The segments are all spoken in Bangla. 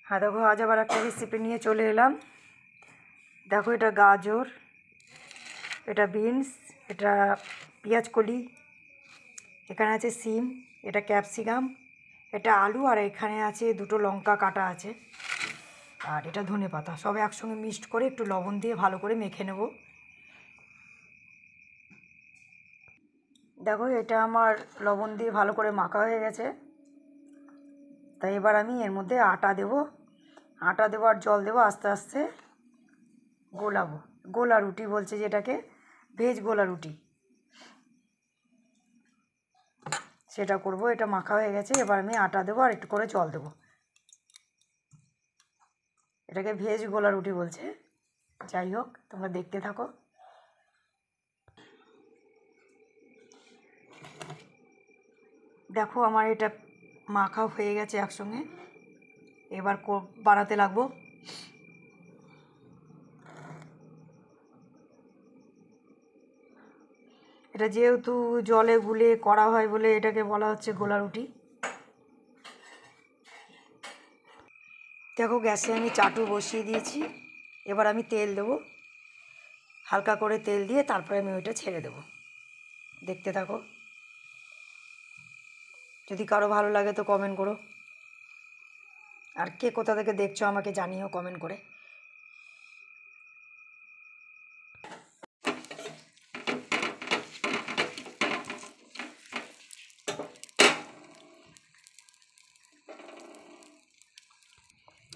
হ্যাঁ দেখো, আজ আবার একটা রেসিপি নিয়ে চলে এলাম। দেখো, এটা গাজর, এটা বিনস, এটা পেঁয়াজ কলি, এখানে আছে সিম, এটা ক্যাপসিকাম, এটা আলু, আর এখানে আছে দুটো লঙ্কা কাটা আছে, আর এটা ধনেপাতা। সব একসঙ্গে মিক্সড করে একটু লবণ দিয়ে ভালো করে মেখে নেব। দেখো, এটা আমার লবণ দিয়ে ভালো করে মাখা হয়ে গেছে। তাই এবার আমি এর মধ্যে আটা দেবো আর জল দেবো, আস্তে আস্তে গোলাবো। গোলা রুটি বলছে যেটাকে, ভেজ গোলা রুটি, সেটা করব। এটা মাখা হয়ে গেছে, এবার আমি আটা দেবো আর একটু করে জল দেবো। এটাকে ভেজ গোলা রুটি বলছে। যাই হোক, তোমরা দেখতে থাকো। দেখো, আমার এটা মাখা হয়ে গেছে একসঙ্গে। এবার বানাতে লাগবো। এটা যেহেতু জলে গুলে করা হয় বলে এটাকে বলা হচ্ছে গোলা রুটি। দেখো, গ্যাসে আমি চাটু বসিয়ে দিয়েছি। এবার আমি তেল দেবো, হালকা করে তেল দিয়ে তারপরে আমি ওইটা ছেড়ে দেবো। দেখতে থাকো। যদি কারো ভালো লাগে তো কমেন্ট করো, আর কে কোথা থেকে দেখছো আমাকে জানিও কমেন্ট করে।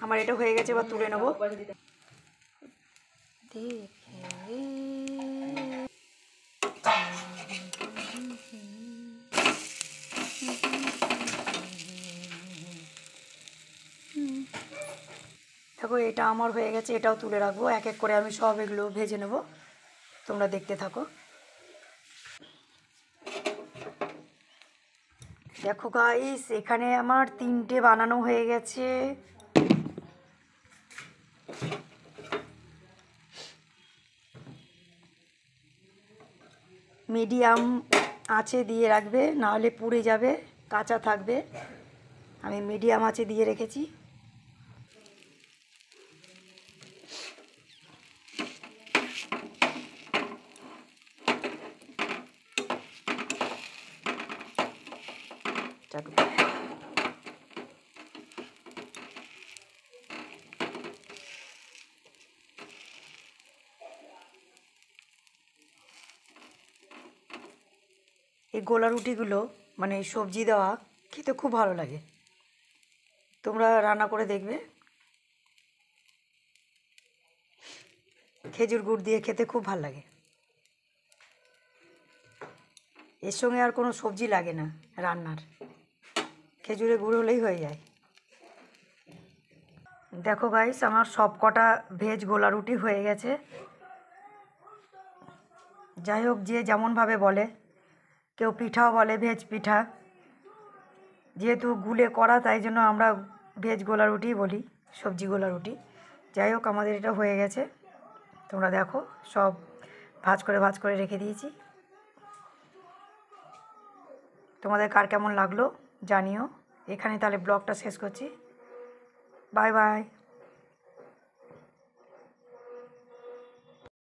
আমার এটা হয়ে গেছে, এবার তুলে নেবো। দেখো, এটা আমার হয়ে গেছে, এটাও তুলে রাখবো। এক এক করে আমি সব এগুলো ভেজে নেব, তোমরা দেখতে থাকো। দেখো গাইস, এখানে আমার 3টে বানানো হয়ে গেছে। মিডিয়াম আঁচে দিয়ে রাখবে, নাহলে পুড়ে যাবে, কাঁচা থাকবে। আমি মিডিয়াম আঁচে দিয়ে রেখেছি। এই গোলা রুটিগুলো মানে সবজি দেওয়া খেতে খুব ভালো লাগে। তোমরা রান্না করে দেখবে। খেজুর গুড় দিয়ে খেতে খুব ভালো লাগে। এর সঙ্গে আর কোনো সবজি লাগে না রান্নার, খেজুরের গুড় হলেই হয়ে যায়। দেখো গাইস, আমার সব কটা ভেজ গোলা রুটি হয়ে গেছে। যাই হোক, যে যেমনভাবে বলে, কেউ পিঠাও বলে, ভেজ পিঠা। যেহেতু গুলে করা, তাই জন্য আমরা ভেজ গোলা রুটিই বলি, সবজি গোলা রুটি। যাই হোক, আমাদের এটা হয়ে গেছে। তোমরা দেখো, সব ভাজ করে রেখে দিয়েছি। তোমাদের কার কেমন লাগলো জানিও। এখানে তাহলে ব্লগটা শেষ করছি। Bye bye.